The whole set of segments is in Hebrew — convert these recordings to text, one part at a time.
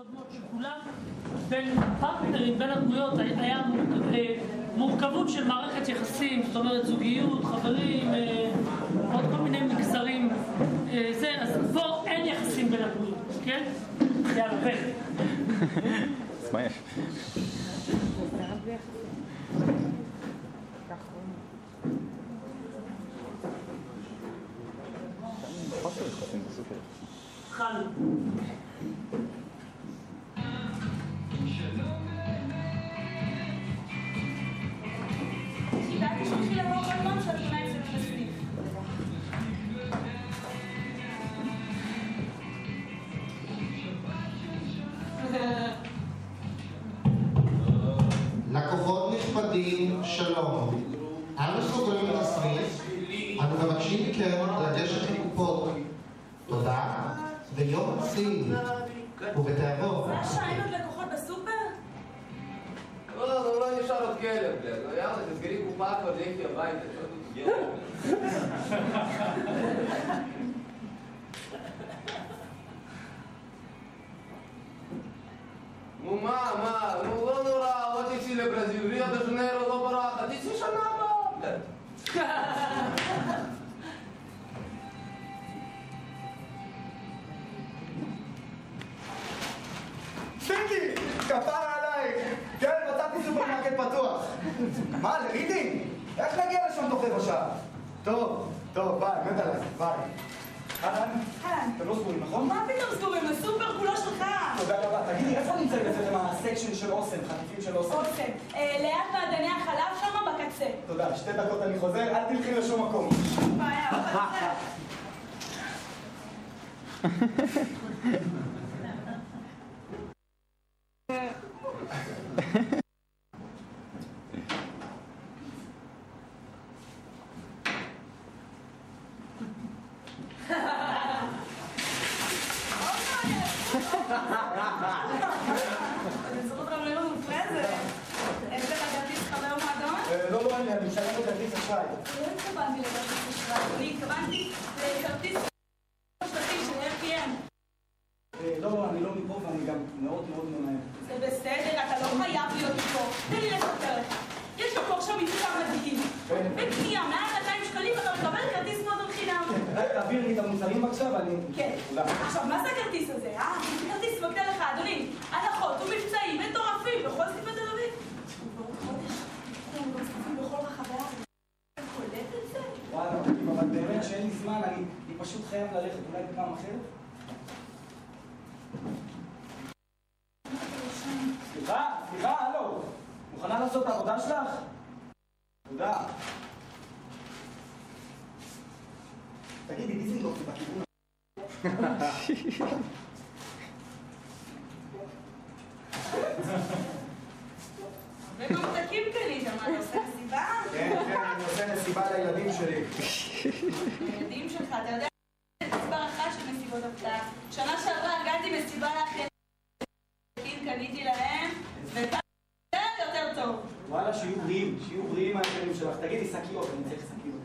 קודמות שכולם בין פרטנרים, בין הדמויות, היה מורכבות של מערכת יחסים, זאת אומרת זוגיות, חברים, עוד כל מיני מגזרים, אז פה אין יחסים בין הדמויות, כן? יאללה, בין. אז מה יש? חוסר יחסים בסופר. התחלנו. ידעתי שהולכי לבוא כל פעם שאת קונה אצלנו בסניף. לקוחות נכבדים, שלום. אנו סוגרים את הסניף, אנו מבקשים מכם לגשת לקופות. תודה, ויום עצים, ובתאבו. זה השעה, אין עוד לקוחות בסופר? לא נשאר עוד כלב, יאללה, תסגרי קופה כבר, לכי הביתה, נו מה, נו לא נורא, לא תצאי לברזיל, ריו דה ז'ניירו לא ברחת, תצאי שנה הבאה. סטינקי, כפרה עלייך. כן, מצאתי סופרמרקט פתוח. מה, לרידינג? איך נגיע לשם תוך רבע שעה? טוב, ביי, מת עליי, ביי. אהלן? אתם לא סגורים, נכון? מה פתאום סגורים? הסופר כולו שלך. תודה רבה. תגידי, איפה נמצאים אצלכם הסקשן של אוסם, חטיפים של אוסם? אוסם. ליד מעדני החלב שם בקצה. תודה, 2 דקות אני חוזר, אל תלכי לשום מקום. בעיה, בקצה. אני משלם בכרטיס אשראי. לא התכוונתי לכרטיס אשראי, אני התכוונתי לכרטיס שנתי של RPM. לא, אני לא מפה ואני גם מאוד ממהר. זה בסדר, אתה לא חייב להיות פה. תן לי לספר לך. יש פה עכשיו מבצע מדהים. בקנייה, מעל 200 שקלים אתה מקבל כרטיס מועדון חינם. תעביר לי את המוצרים בבקשה ואני... כן. עכשיו, מה זה הכרטיס הזה? זה כרטיס מקנה לך, אדוני. הנחות ומבצעים מטורפים בכל סניף בתל אביב. ובעוד חודש, אנחנו נוספים בכל רחבי הארץ. אתה קולט את זה? וואלה, אבל באמת שאין לי זמן, אני פשוט חייב ללכת אולי בפעם אחרת. סליחה, הלו. מוכנה לעשות את העבודה שלך? תודה. תגידי, דיזינגוף זה בכיוון. וממתקים קנית, מה, אתה עושה מסיבה? כן, אני עושה מסיבה לילדים שלי. הילדים שלך, אתה יודע, זה מספר אחת של מסיבות הפתעה. שנה שעברה ארגנתי מסיבה לאחרים, קניתי להם, וכאן יותר טוב. וואלה, שיהיו בריאים מהילדים שלך. תגידי, שקיות, אני צריך שקיות.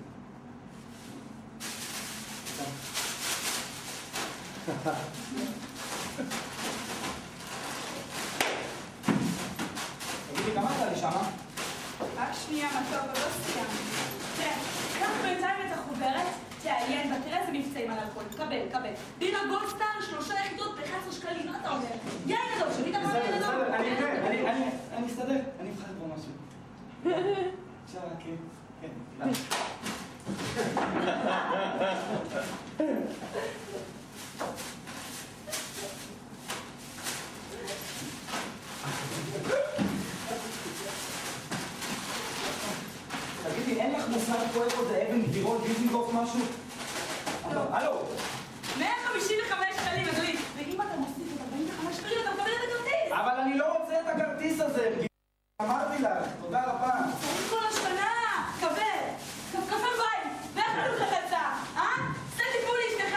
תגידי, כמה אתה לי שמה? רק שנייה, מתוק, אבל לא סיימת. כן, קח בינתיים את החוברת, תעיין בה, תראה איזה מבצעים על הכל. קבל. בירה גולדסטאר, 3 יחידות ב-11 שקלים, מה אתה אומר? יין אדום, שתית מה יין אדום? אני מסתדר, אני אבחר פה משהו. עכשיו, כן. תגידי, אין לך מושג פה איפה זה אבן גבירון, דיזינגוף משהו? הלו! 155 שקלים, אדוני. ואם אתה מוסיף את 45 שקלים, אתה מקבל את הכרטיס. אבל אני לא רוצה את הכרטיס הזה. אמרתי לך, תודה רבה. צריך כל השנה. קפה בית. ואיך נתנו לך הצעה? עשה טיפול לאשתך.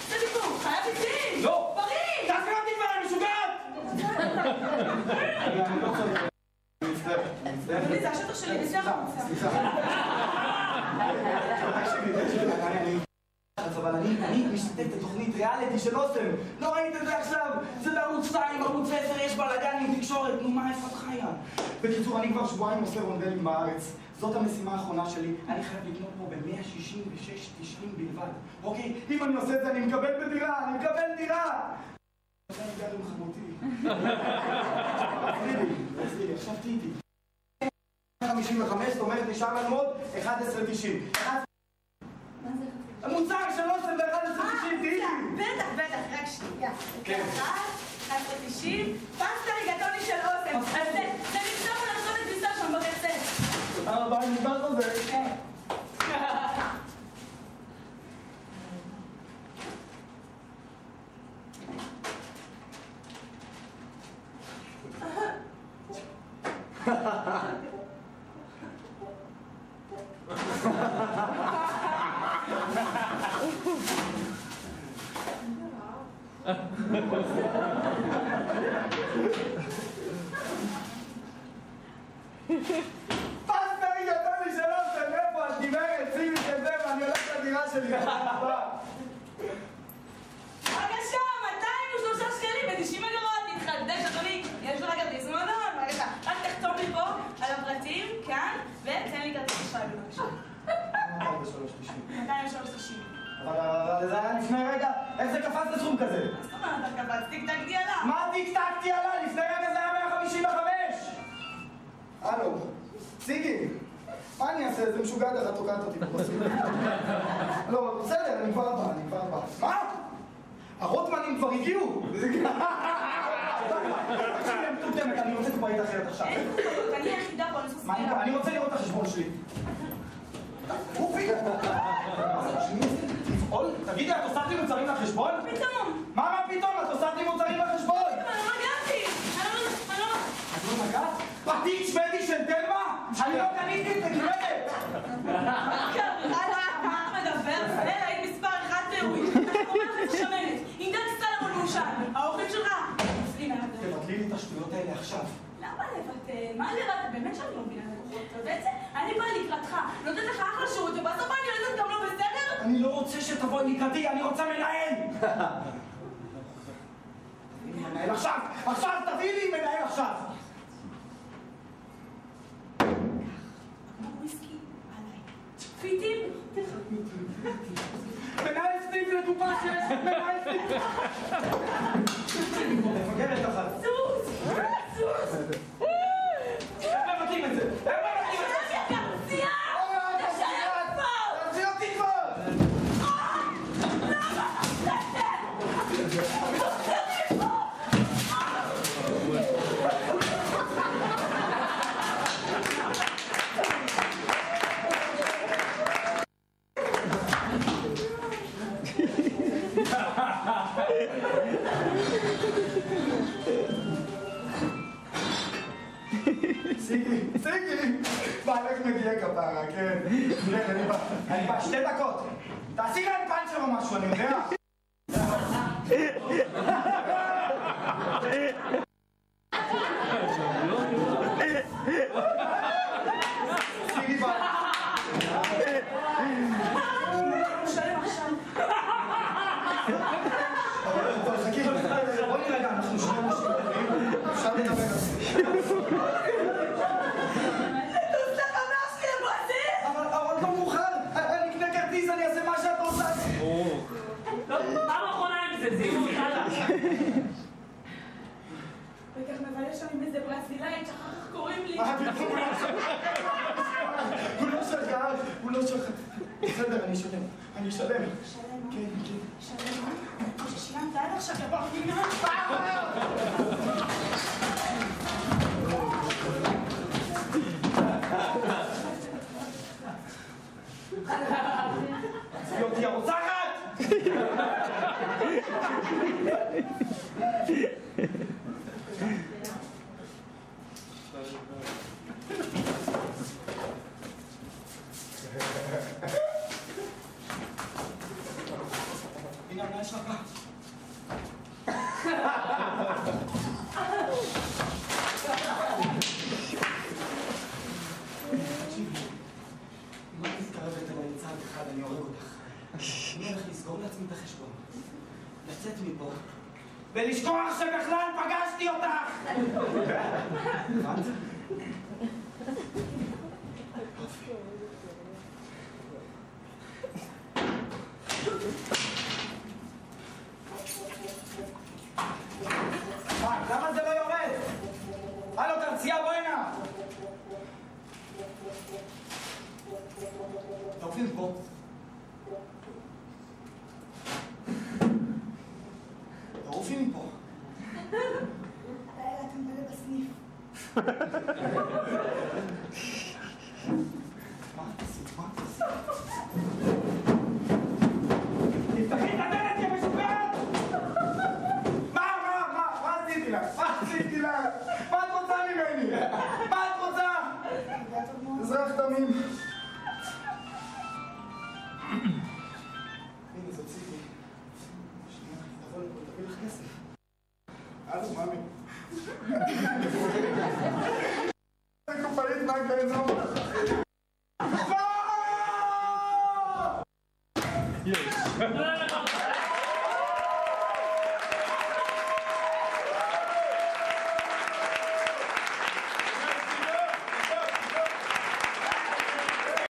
עשה טיפול. חייב איתי. לא. בריא. תעזבי אותי כבר, אני משוגעת! אני לא צריך. אני מצטער. אדוני, זה השטח שלי, וזה החוצה. סליחה. תקשיבי, אני... אבל אני משתתף בתוכנית ריאליטי של אוסם. לא ראית את זה עכשיו? זה בערוץ 2, ערוץ 10, יש בלגן עם תקשורת. נו, מה, איפה את חיה? בקיצור, אני כבר שבועיים עושה רונדלים בארץ. זאת המשימה האחרונה שלי. אני חייב לקנות פה ב-166.90 בלבד. אוקיי? אם אני עושה את זה, אני מקבל בדירה! אני מקבל דירה! אני גר עם חמותי. עזבי לי, עכשיו תהיתי. 55, זאת אומרת, נשאר לנו עוד 11.90. המוצר של אוסם ב-11.90, תהיתי! בטח, רק שנייה. 11.90, פסטה ריגטוני של אוסם. זה נפתח ולחזור את כביסה שם בקצה. ביי, נדבר על זה. כן. פסטה ריגטוני של אוסם, איפה? את גברת, שימי את זה ואני הולך לדירה שלי. בבקשה, 203 שקלים ב-90 אגורות, תתחדש, אדוני. יש לך כרטיס מועדון, בבקשה. רק תחתום לי פה על הפרטים, כאן, ותן לי כרטיס אשראי, בבקשה. 203.90. אבל זה היה לפני רגע, איך זה קפץ לסכום כזה? מה זאת אומרת, אתה קפץ, טיקטקתי עליו. מה טיקטקתי עליי? לפני רגע זה היה 155! הלו, סיגי, מה אני אעשה? זה משוגע ככה תוקעת אותי פה בסביבה. לא, בסדר, אני כבר בא. מה? הרוטמנים כבר הגיעו! תקשיבי, הם מטומטמת, אני רוצה כבר איתה אחרת עכשיו. אני היחידה פה, אני סוספירה. אני רוצה לראות את החשבון שלי. אופי! תגידי, את עושה לי מוצרים לחשבון? פתאום. מה פתאום? את עושה לי מוצרים לחשבון? אני לא נגעתי. את לא נגעת? פתית שוודי של תלמה? אני לא קניתי את הגברת! מה אתה מדבר? אלה, היית מספר 1 באירועי. אתה אומרת את שמנת. עם דג סלמון מאושר. האוכל שלך. תבטלי לי את השטויות האלה עכשיו. למה לבטל? מה לבטל? באמת שאני לא מבינה לקוחות. אתה יודע את זה? אני באה לקראתך. נותנת לך אחלה שירות, ובסוף אני יודעת גם לא בסדר? אני לא רוצה שתבואי לקראתי, אני רוצה מנהל! מנהל עכשיו! עכשיו תביא לי מנהל עכשיו! וויסקי עליי. פיטים? מנהל סניף לקופה שיש! מנהל סניף! מפגרת אחת. סוס! סוס! איך מבטלים את זה? איך מבטלים את זה? תרציע! תשלם כבר! תרצי אותי כבר! למה? סיגי! בעלך מגיע כפרה, כן. כן, אני בא 2 דקות. תעשי להם פאנצ'ר או משהו, אני יודע. סיגי בא. שלם עכשיו. טוב, חכי. בואי נרגע, אנחנו שנייה משתתפים. אפשר לדבר על זה. אבל לא מאוחר. אני אקנה כרטיס, אני אעשה מה שאת רוצה. פעם אחרונה עם זה, זיהו, יאללה. בטח מבלה שם עם איזה ברזילאית שאחר כך קוראים לי. הוא לא שכח. בסדר, אני אשלם. שלם? כן. שלם? ששילמת עד עכשיו דבר פינה. יוטי הרוצחת! הנה המנהל שלך בא. תקשיבי, אם את מתקרבת אליי צעד אחד, אני הורג אותך. הדרך לסגור לעצמי את החשבון. לצאת מפה, ולשכוח שבכלל פגשתי אותך! הבנת? למה זה לא יורד? הלו, תרצייה, בואי הנה! תעופי מפה. תעופי מפה. הלילה אתם בלה בסניף. מה תעשי? תפתחי את הדלת, יא משוגעת! מה עשיתי לך? מה את רוצה ממני? מה את רוצה? אזרח תמים. הנה, זאת ציפי. שנייה, תבוא לפה, תביא לך כסף. הלו, מאמי. זה קופאית מהגרזון. יש.